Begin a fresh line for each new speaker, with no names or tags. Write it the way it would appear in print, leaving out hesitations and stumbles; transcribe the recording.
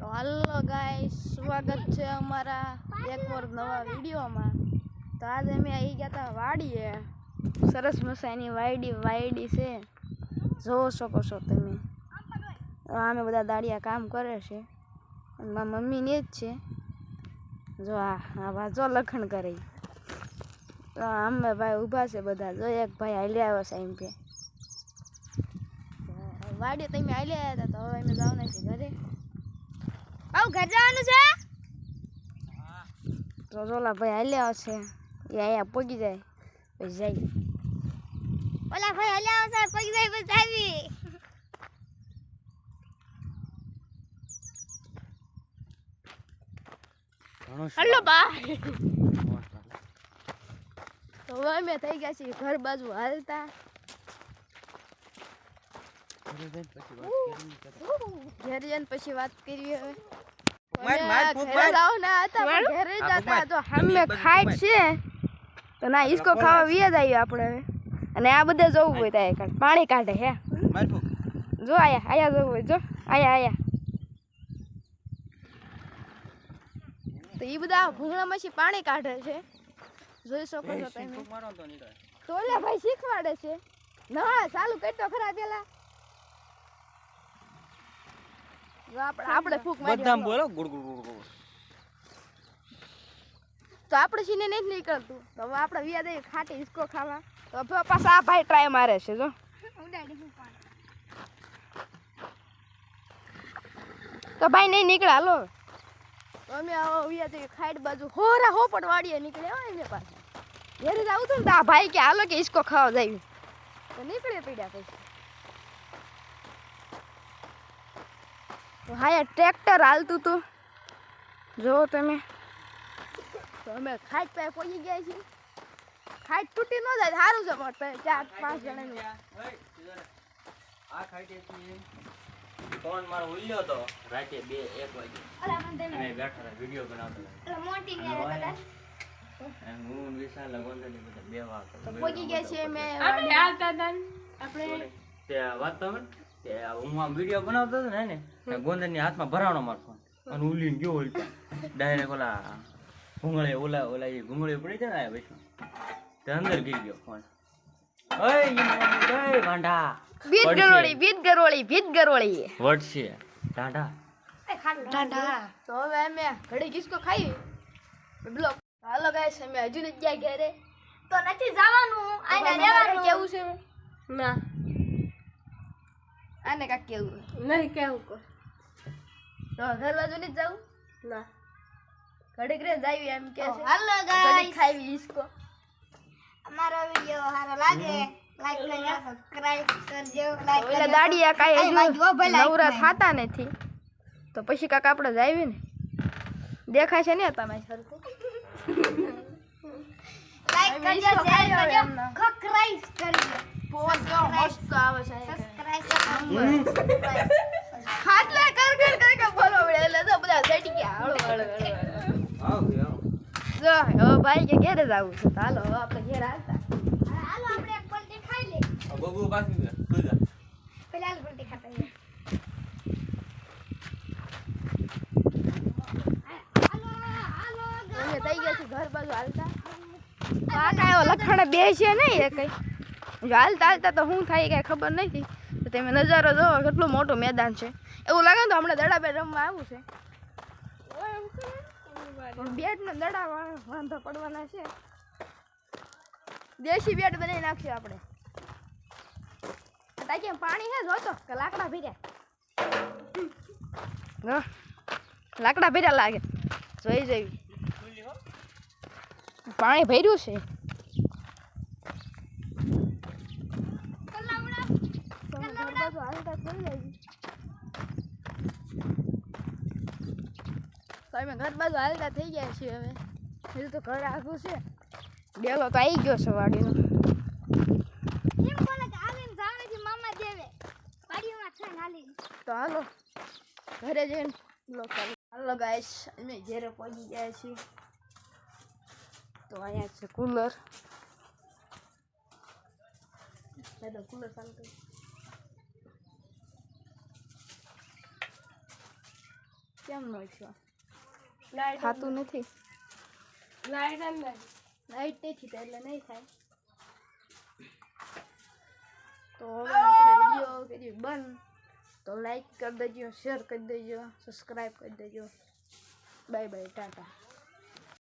તો હાલો ગાઈસ, સ્વાગત છે અમારા એક વાર નવા વિડીયોમાં। તો આજે અમે આવી ગયા હતા વાડીએ। સરસ મસાની વાયડી છે, જોઈ શકો છો તમે। અમે બધા દાડિયા કામ કરે છે અને મારા મમ્મીને જ છે। જો આ જો લખણ કરે તો અમે ભાઈ ઊભા છે બધા। જો એક ભાઈ હાલ્યા આવ્યો છે એમ કે વાડીએ તમે હાલ્યા આવ્યા હતા, તો હવે અમે જવાના છીએ ઘરે। ઘર જવાનું છે તો ઓલા ભાઈ હાલ્યા છે, એ અહીંયા પગી જાય પછી જાય। ઓલા ભાઈ હાલ્યા છે, પગી જાય પછી આવી। હલો બા, તો હવે અમે થઈ ગયા છીએ ઘર બાજુ હાલતા। ઘરે જઈને પછી વાત કરીએ। હવે ઘરે જતા તો અમે ખાટ છે તો ના ઈસકો ખાવા વિયા જાય આપણે હવે। અને આ બધે જવું હોય તો પાણી કાઢે હે, જો આયા જવું હોય, જો આયા તો એ બધા ભૂંગળામાંથી પાણી કાઢે છે, જોઈ શકો છો તમે। તો ઓલા ભાઈ શીખવાડે છે ના, ચાલુ કરતો ખરા પેલા આપણે ફૂક મારી બોલો ગુડ તો આપણે સીને નથી નીકળતું। તો હવે આપણે વિયા દઈએ ખાટી ઈસકો ખાવા। તો પાછા આ ભાઈ ટ્રાય મારે છે, જો તો ભાઈ નહીં નીકળે। હાલો તો અમે વિયા દઈએ ખાટ બાજુ, હોપટ વાડીએ નીકળે એને પાછા ઘરે જ આવું ને। તો આ ભાઈ કે હાલો કે ઈસકો ખાવા જાય, તો નીકળે પડ્યા પછી। તો હા ટ્રેક્ટર હાલતું હતું, જો તમે। તો અમે ખાટ પાસે પહોંચી ગયા છીએ। ખાટ તૂટી ન જાય સારું છે, પણ 4-5 જણાનું
આ ખાઈટેથી ફોન મારો ઉલ્યો તો રાતે 2-1 વાગે અમે બેઠા હતા વિડિયો બનાવતા મોટી ને હું વિશાલ ગોંદલી બધા બેવા
તો પહોંચી ગયા છીએ અમે
આપણે આવતા હતા આપણે
તે વાત તો તે હું આમ વિડિયો બનાવતો હતો ને ગોંદલની હાથમાં ભરાણો માર ફોન અને ઉલીને ગયો ઉલટા ડાયરેક્ટ ઓલા ભૂંગળે ઓલા એ ભૂંગળે પડી છે ને આ વૈષ્ણવ તે અંદર ગઈ ગયો ફોન। ઓય વાંડા
ભીત ગરોળી
વટશે ટાટા।
તો હવે અમે ઘડી કિસકો ખાઈ બ્લોક। હાલો ગાઈસ, અમે હજુ નથી ગયા ઘરે, તો નથી જવાનું, આને રહેવાનું કેવું છે
ના
આને કાક કેવું
નહીં કેવું કો
તો ઘર બાજુ નથી જવું
ના
ઘડીક રે જાવી એમ કે છે।
હાલો
ઘડીક
ગાઈસ,
ખાવી ઈસકો।
અમારો વિડિયો સારો લાગે લાઈક કરજો, સબસ્ક્રાઇબ કરજો, લાઈક
ઓલા
કરજો।
દાડિયા કાઈ
અરે ભાઈ, જો ભાઈ like
નવરા
નહીં।
થાતા નથી, તો પછી કાક આપણે જાવી ને, દેખાય છે ને તમે સરખું।
લાઈક કરજો, શેર કરજો, સબસ્ક્રાઇબ કરજો,
પોસ્ટ જો મસ્ત આવે છે।
સબસ્ક્રાઇબ
ખાટલા કર બોલો એટલે તો બધા સેટી ગયા હળો જો હવે ભાઈ કે ઘરે જાવું છે, તો હાલો હવે આપણે ઘરે આવતા।
હાલો આપણે એક પલટી ખાઈ લે,
બબુ બાકી તું જા
પેલા હાલ પલટી ખાતા જઈએ। હાલો
અમે થઈ ગયા છે ઘર બાજુ હાલતા। તો આ કાંઈ લખણ બે છે નહીં એ કઈ, જો હાલતા તો શું થાય કઈ ખબર નથી। તો તમે નજારો જોવો કેટલું મોટું મેદાન છે, એવું લાગે ને તો હમણાં દડા બેટ રમવા આવું છે। બેટ ને દડા વાંધો પડવાના છે, દેશી બેટ બનાવી નાખ્યું આપણે। તાકી પાણી છે જોતો કે લાકડા ભીર્યા, લાકડા ભીર્યા લાગે, જોઈ જવી પાણી ભર્યું છે। તો અમે ઘર બાજુ હાલતા થઈ ગયા છીએ। હવે બીજું તો ઘર આખું છે, ડેલો તો આવી ગયો છે વાડીનો।
એમ બોલે કે આવીને જાવેથી મામા દેવે વાડીમાં છે નાલી।
તો હાલો ઘરે જઈને બ્લોગ ચાલુ। હાલો ગાઈસ, અમે ઘરે પહોંચી ગયા છીએ। તો અહીંયા છે કુલર, કુલર ચાલુ કરી। કેમ નો થયો
લાઈટ
થતું નથી
લાઈટ અંદર
લાઈટ નથી તો એટલે નહીં થાય તો હવે આપણે વિડીયો કરી બંધ તો લાઈક કરી દેજો શેર કરી દેજો સબસ્ક્રાઈબ કરી દેજો બાય બાય ટાટા